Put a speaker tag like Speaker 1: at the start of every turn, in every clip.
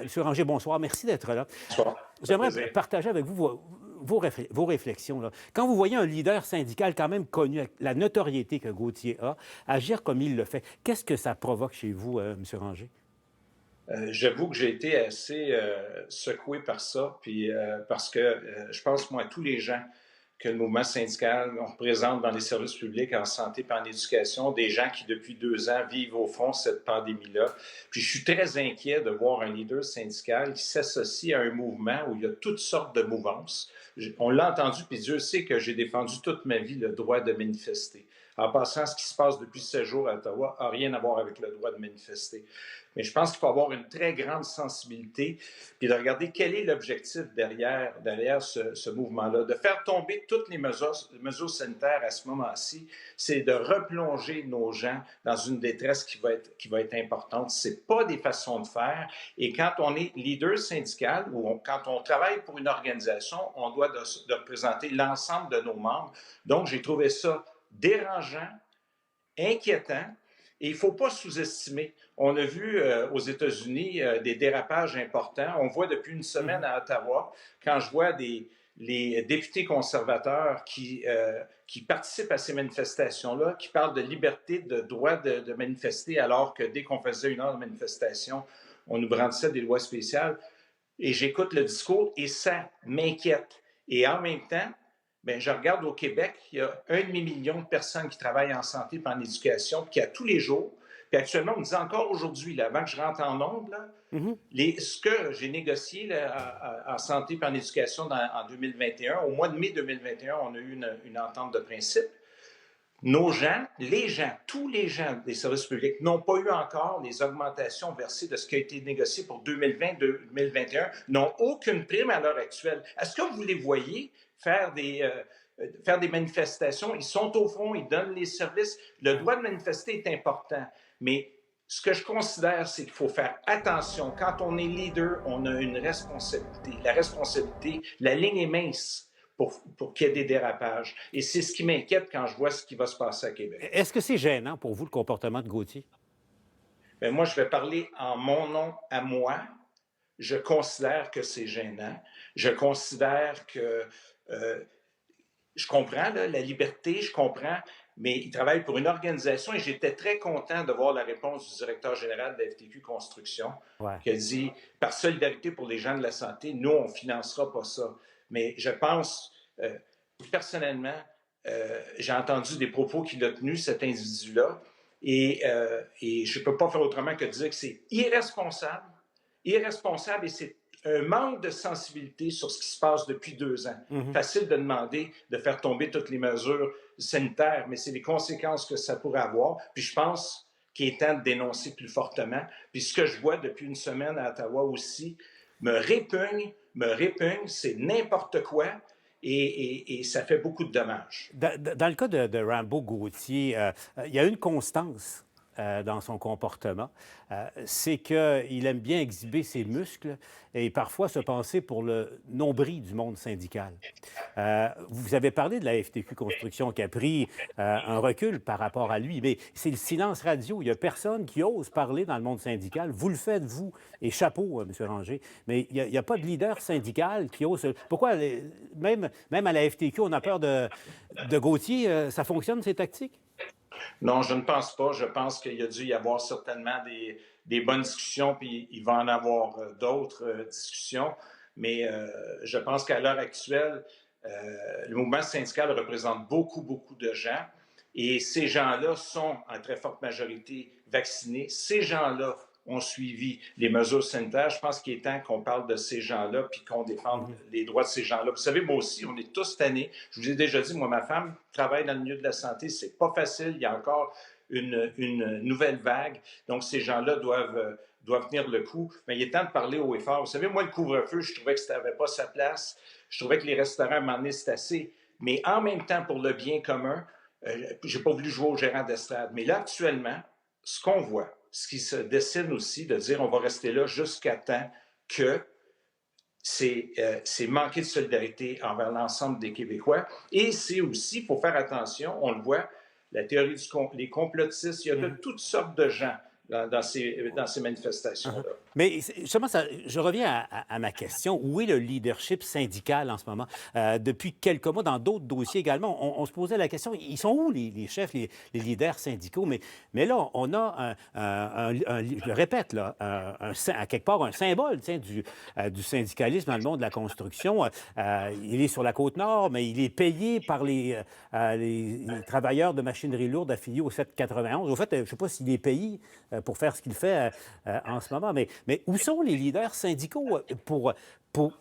Speaker 1: Monsieur Ranger, bonsoir. Merci d'être là.
Speaker 2: Bonsoir. Ça fait
Speaker 1: J'aimerais
Speaker 2: plaisir.
Speaker 1: partager avec vous vos réflexions. Là. Quand vous voyez un leader syndical quand même connu, avec la notoriété que Gauthier a, agir comme il le fait, qu'est-ce que ça provoque chez vous, Monsieur Ranger?
Speaker 2: J'avoue que j'ai été assez secoué par ça, puis parce que je pense, moi, à tous les gens que le mouvement syndical on représente dans les services publics, en santé et en éducation, des gens qui, depuis 2 ans, vivent au fond cette pandémie-là. Puis je suis très inquiet de voir un leader syndical qui s'associe à un mouvement où il y a toutes sortes de mouvances. On l'a entendu, puis Dieu sait que j'ai défendu toute ma vie le droit de manifester. En passant, ce qui se passe depuis 16 jours à Ottawa n'a rien à voir avec le droit de manifester. Mais je pense qu'il faut avoir une très grande sensibilité puis de regarder quel est l'objectif derrière ce mouvement-là. De faire tomber toutes les mesures sanitaires à ce moment-ci, c'est de replonger nos gens dans une détresse qui va être importante. Ce n'est pas des façons de faire. Et quand on est leader syndical ou quand on travaille pour une organisation, on doit de représenter l'ensemble de nos membres. Donc, j'ai trouvé ça dérangeant, inquiétant. Et il ne faut pas sous-estimer. On a vu aux États-Unis des dérapages importants. On voit depuis une semaine à Ottawa, quand je vois les députés conservateurs qui participent à ces manifestations-là, qui parlent de liberté, de droit de manifester, alors que dès qu'on faisait une heure de manifestation, on nous brandissait des lois spéciales. Et j'écoute le discours et ça m'inquiète. Et en même temps, bien, je regarde au Québec, il y a 1,5 million de personnes qui travaillent en santé et en éducation, puis qui à tous les jours, puis actuellement, on me dit encore aujourd'hui, là, avant que je rentre en nombre, là, ce que j'ai négocié là, en santé et en éducation en 2021, au mois de mai 2021, on a eu une entente de principe. Nos gens, tous les gens des services publics n'ont pas eu encore les augmentations versées de ce qui a été négocié pour 2020-2021, n'ont aucune prime à l'heure actuelle. Est-ce que vous les voyez faire des manifestations? Ils sont au front, ils donnent les services. Le droit de manifester est important, mais ce que je considère, c'est qu'il faut faire attention. Quand on est leader, on a une responsabilité. La responsabilité, la ligne est mince pour qu'il y ait des dérapages. Et c'est ce qui m'inquiète quand je vois ce qui va se passer à Québec.
Speaker 1: Est-ce que c'est gênant pour vous, le comportement de Gauthier?
Speaker 2: Bien, moi, je vais parler en mon nom à moi. Je considère que c'est gênant. Je considère que je comprends là, la liberté, je comprends, mais il travaille pour une organisation et j'étais très content de voir la réponse du directeur général de la FTQ Construction
Speaker 1: Ouais.
Speaker 2: qui a dit, par solidarité pour les gens de la santé, nous, on ne financera pas ça. Mais je pense, personnellement, j'ai entendu des propos qu'il a tenus, cet individu-là, et je ne peux pas faire autrement que de dire que c'est irresponsable et c'est un manque de sensibilité sur ce qui se passe depuis 2 ans. Facile de demander de faire tomber toutes les mesures sanitaires, mais c'est les conséquences que ça pourrait avoir. Puis je pense qu'il est temps de dénoncer plus fortement. Puis ce que je vois depuis une semaine à Ottawa aussi me répugne, c'est n'importe quoi. Et ça fait beaucoup de dommages.
Speaker 1: Dans le cas de Rambo Gauthier, il y a une constance dans son comportement, c'est qu'il aime bien exhiber ses muscles et parfois se passer pour le nombril du monde syndical. Vous avez parlé de la FTQ Construction qui a pris un recul par rapport à lui, mais c'est le silence radio. Il n'y a personne qui ose parler dans le monde syndical. Vous le faites, vous, et chapeau, M. Ranger, mais il n'y a pas de leader syndical qui ose... Pourquoi, même à la FTQ, on a peur de Gauthier? Ça fonctionne, ces tactiques?
Speaker 2: Non, je ne pense pas. Je pense qu'il y a dû y avoir certainement des bonnes discussions, puis il va en avoir d'autres discussions. Mais je pense qu'à l'heure actuelle, le mouvement syndical représente beaucoup, beaucoup de gens. Et ces gens-là sont en très forte majorité vaccinés. Ces gens-là ont suivi les mesures sanitaires. Je pense qu'il est temps qu'on parle de ces gens-là puis qu'on défende les droits de ces gens-là. Vous savez, moi aussi, on est tous tannés. Je vous ai déjà dit, moi, ma femme travaille dans le milieu de la santé. C'est pas facile. Il y a encore une nouvelle vague. Donc, ces gens-là doivent tenir le coup. Mais il est temps de parler haut et fort. Vous savez, moi, le couvre-feu, je trouvais que ça n'avait pas sa place. Je trouvais que les restaurants, à un moment donné, c'est assez. Mais en même temps, pour le bien commun, j'ai pas voulu jouer au gérant d'estrade. Mais là, actuellement, ce qu'on voit, ce qui se dessine aussi, de dire on va rester là jusqu'à temps que c'est manquer de solidarité envers l'ensemble des Québécois. Et c'est aussi, il faut faire attention, on le voit, la théorie des complotistes, il y a de toutes sortes de gens dans ces
Speaker 1: Uh-huh.
Speaker 2: manifestations-là.
Speaker 1: Mais justement, je reviens à ma question. Où est le leadership syndical en ce moment? Depuis quelques mois, dans d'autres dossiers également, on se posait la question, ils sont où les chefs, les leaders syndicaux? Mais là, on a je le répète, là, à quelque part, un symbole tiens, du syndicalisme dans le monde de la construction. Il est sur la Côte-Nord, mais il est payé par les travailleurs de machinerie lourde affiliés au 791. Au fait, je ne sais pas s'il est payé pour faire ce qu'il fait en ce moment, mais où sont les leaders syndicaux pour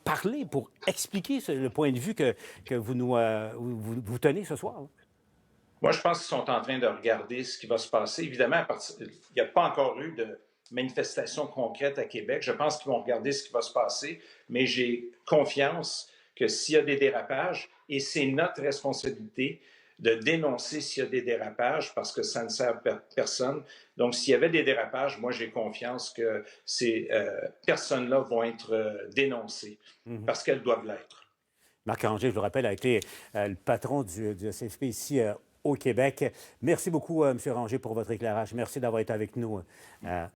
Speaker 1: parler, pour expliquer le point de vue que vous tenez ce soir?
Speaker 2: Moi, je pense qu'ils sont en train de regarder ce qui va se passer. Évidemment, il n'y a pas encore eu de manifestation concrète à Québec. Je pense qu'ils vont regarder ce qui va se passer, mais j'ai confiance que s'il y a des dérapages, et c'est notre responsabilité de dénoncer s'il y a des dérapages parce que ça ne sert à personne. Donc, s'il y avait des dérapages, moi, j'ai confiance que ces personnes-là vont être dénoncées parce qu'elles doivent l'être.
Speaker 1: Marc Ranger, je vous rappelle, a été le patron du CFP ici au Québec. Merci beaucoup, M. Ranger, pour votre éclairage. Merci d'avoir été avec nous